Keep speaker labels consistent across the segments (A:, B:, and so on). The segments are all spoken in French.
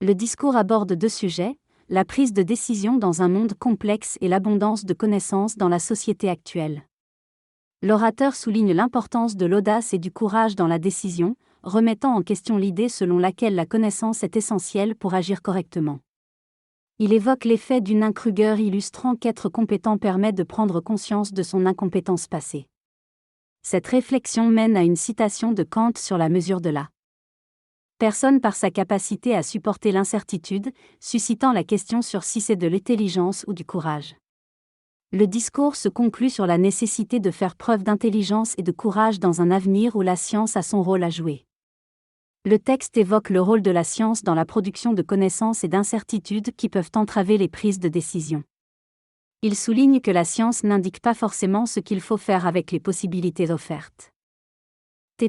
A: Le discours aborde deux sujets, la prise de décision dans un monde complexe et l'abondance de connaissances dans la société actuelle. L'orateur souligne l'importance de l'audace et du courage dans la décision, remettant en question l'idée selon laquelle la connaissance est essentielle pour agir correctement. Il évoque l'effet du nain Kruger, illustrant qu'être compétent permet de prendre conscience de son incompétence passée. Cette réflexion mène à une citation de Kant sur la mesure de la personne par sa capacité à supporter l'incertitude, suscitant la question sur si c'est de l'intelligence ou du courage. Le discours se conclut sur la nécessité de faire preuve d'intelligence et de courage dans un avenir où la science a son rôle à jouer. Le texte évoque le rôle de la science dans la production de connaissances et d'incertitudes qui peuvent entraver les prises de décision. Il souligne que la science n'indique pas forcément ce qu'il faut faire avec les possibilités offertes.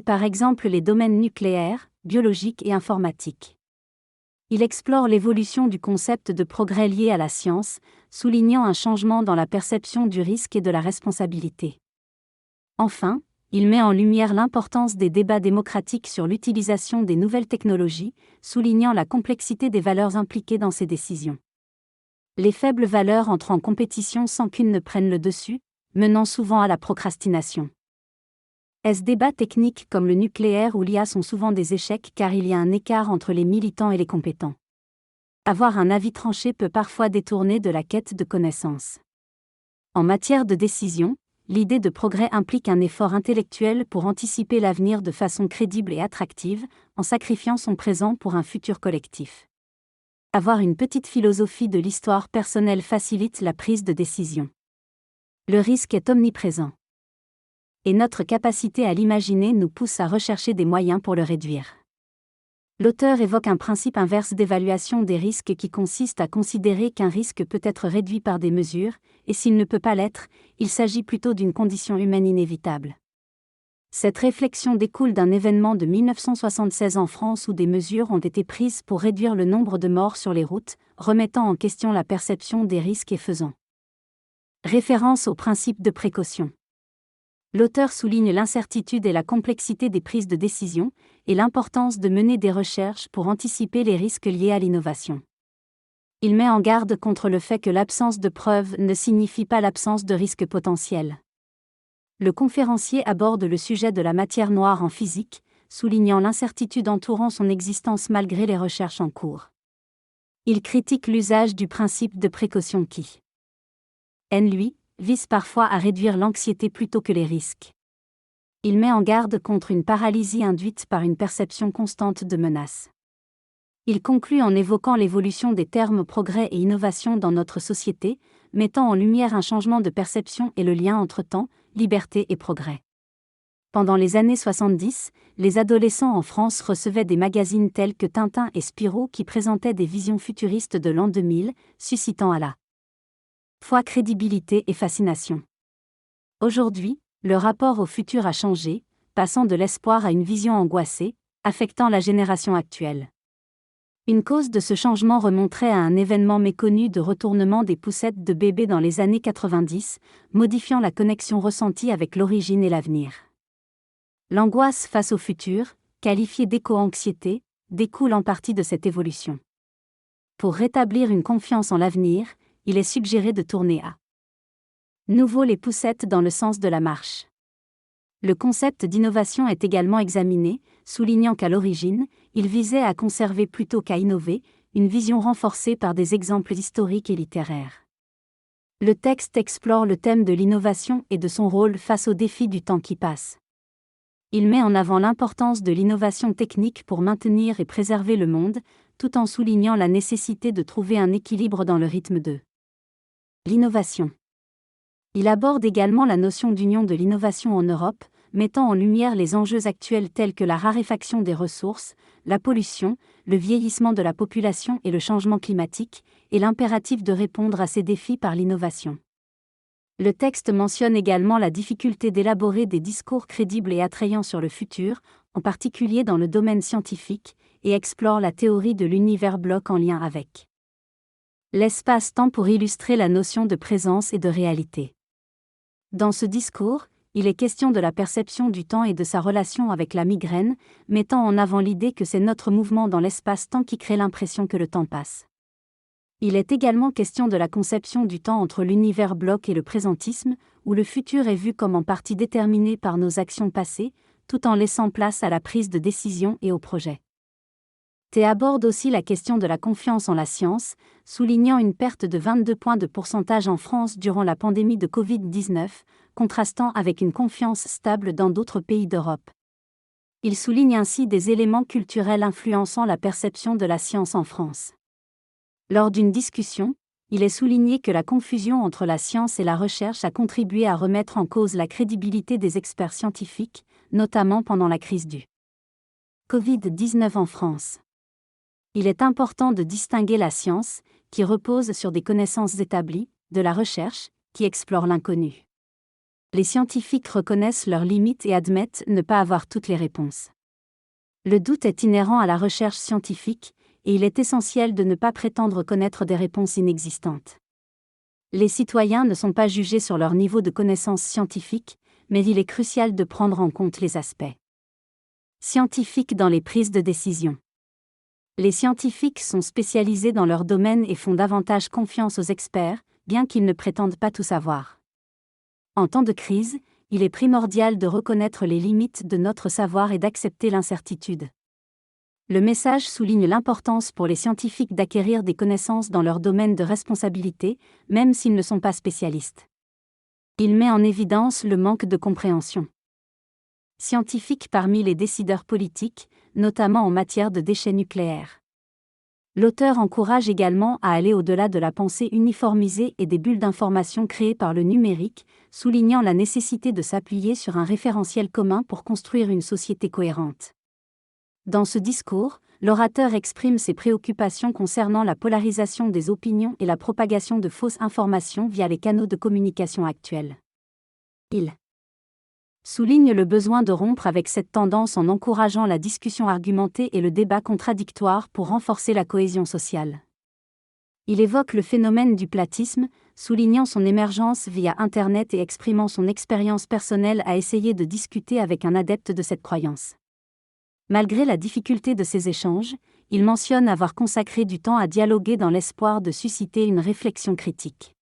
A: Par exemple les domaines nucléaires, biologiques et informatiques. Il explore l'évolution du concept de progrès lié à la science, soulignant un changement dans la perception du risque et de la responsabilité. Enfin, il met en lumière l'importance des débats démocratiques sur l'utilisation des nouvelles technologies, soulignant la complexité des valeurs impliquées dans ces décisions. Les faibles valeurs entrent en compétition sans qu'une ne prenne le dessus, menant souvent à la procrastination. Ces débats techniques comme le nucléaire ou l'IA sont souvent des échecs car il y a un écart entre les militants et les compétents. Avoir un avis tranché peut parfois détourner de la quête de connaissances. En matière de décision, l'idée de progrès implique un effort intellectuel pour anticiper l'avenir de façon crédible et attractive, en sacrifiant son présent pour un futur collectif. Avoir une petite philosophie de l'histoire personnelle facilite la prise de décision. Le risque est omniprésent. Et notre capacité à l'imaginer nous pousse à rechercher des moyens pour le réduire. L'auteur évoque un principe inverse d'évaluation des risques qui consiste à considérer qu'un risque peut être réduit par des mesures, et s'il ne peut pas l'être, il s'agit plutôt d'une condition humaine inévitable. Cette réflexion découle d'un événement de 1976 en France où des mesures ont été prises pour réduire le nombre de morts sur les routes, remettant en question la perception des risques et faisant référence au principe de précaution. L'auteur souligne l'incertitude et la complexité des prises de décision, et l'importance de mener des recherches pour anticiper les risques liés à l'innovation. Il met en garde contre le fait que l'absence de preuves ne signifie pas l'absence de risques potentiels. Le conférencier aborde le sujet de la matière noire en physique, soulignant l'incertitude entourant son existence malgré les recherches en cours. Il critique l'usage du principe de précaution qui, lui, vise parfois à réduire l'anxiété plutôt que les risques. Il met en garde contre une paralysie induite par une perception constante de menace. Il conclut en évoquant l'évolution des termes progrès et innovation dans notre société, mettant en lumière un changement de perception et le lien entre temps, liberté et progrès. Pendant les années 70, les adolescents en France recevaient des magazines tels que Tintin et Spirou qui présentaient des visions futuristes de l'an 2000, suscitant à la fois crédibilité et fascination. Aujourd'hui, le rapport au futur a changé, passant de l'espoir à une vision angoissée, affectant la génération actuelle. Une cause de ce changement remonterait à un événement méconnu de retournement des poussettes de bébés dans les années 90, modifiant la connexion ressentie avec l'origine et l'avenir. L'angoisse face au futur, qualifiée d'éco-anxiété, découle en partie de cette évolution. Pour rétablir une confiance en l'avenir, il est suggéré de tourner à nouveau les poussettes dans le sens de la marche. Le concept d'innovation est également examiné, soulignant qu'à l'origine, il visait à conserver plutôt qu'à innover, une vision renforcée par des exemples historiques et littéraires. Le texte explore le thème de l'innovation et de son rôle face aux défis du temps qui passe. Il met en avant l'importance de l'innovation technique pour maintenir et préserver le monde, tout en soulignant la nécessité de trouver un équilibre dans le rythme de l'innovation. Il aborde également la notion d'union de l'innovation en Europe, mettant en lumière les enjeux actuels tels que la raréfaction des ressources, la pollution, le vieillissement de la population et le changement climatique, et l'impératif de répondre à ces défis par l'innovation. Le texte mentionne également la difficulté d'élaborer des discours crédibles et attrayants sur le futur, en particulier dans le domaine scientifique, et explore la théorie de l'univers bloc en lien avec l'espace-temps pour illustrer la notion de présence et de réalité. Dans ce discours, Il est question de la perception du temps et de sa relation avec la migraine, mettant en avant l'idée que c'est notre mouvement dans l'espace-temps qui crée l'impression que le temps passe. Il est également question de la conception du temps entre l'univers bloc et le présentisme, où le futur est vu comme en partie déterminé par nos actions passées, tout en laissant place à la prise de décision et au projet. T aborde aussi la question de la confiance en la science, soulignant une perte de 22 points de pourcentage en France durant la pandémie de Covid-19, contrastant avec une confiance stable dans d'autres pays d'Europe. Il souligne ainsi des éléments culturels influençant la perception de la science en France. Lors d'une discussion, il est souligné que la confusion entre la science et la recherche a contribué à remettre en cause la crédibilité des experts scientifiques, notamment pendant la crise du Covid-19 en France. Il est important de distinguer la science, qui repose sur des connaissances établies, de la recherche, qui explore l'inconnu. Les scientifiques reconnaissent leurs limites et admettent ne pas avoir toutes les réponses. Le doute est inhérent à la recherche scientifique, et il est essentiel de ne pas prétendre connaître des réponses inexistantes. Les citoyens ne sont pas jugés sur leur niveau de connaissance scientifique, mais il est crucial de prendre en compte les aspects scientifiques dans les prises de décision. Les scientifiques sont spécialisés dans leur domaine et font davantage confiance aux experts, bien qu'ils ne prétendent pas tout savoir. En temps de crise, il est primordial de reconnaître les limites de notre savoir et d'accepter l'incertitude. Le message souligne l'importance pour les scientifiques d'acquérir des connaissances dans leur domaine de responsabilité, même s'ils ne sont pas spécialistes. Il met en évidence le manque de compréhension scientifique parmi les décideurs politiques, notamment en matière de déchets nucléaires. L'auteur encourage également à aller au-delà de la pensée uniformisée et des bulles d'information créées par le numérique, soulignant la nécessité de s'appuyer sur un référentiel commun pour construire une société cohérente. Dans ce discours, l'orateur exprime ses préoccupations concernant la polarisation des opinions et la propagation de fausses informations via les canaux de communication actuels. Il souligne le besoin de rompre avec cette tendance en encourageant la discussion argumentée et le débat contradictoire pour renforcer la cohésion sociale. Il évoque le phénomène du platisme, soulignant son émergence via Internet et exprimant son expérience personnelle à essayer de discuter avec un adepte de cette croyance. Malgré la difficulté de ces échanges, il mentionne avoir consacré du temps à dialoguer dans l'espoir de susciter une réflexion critique.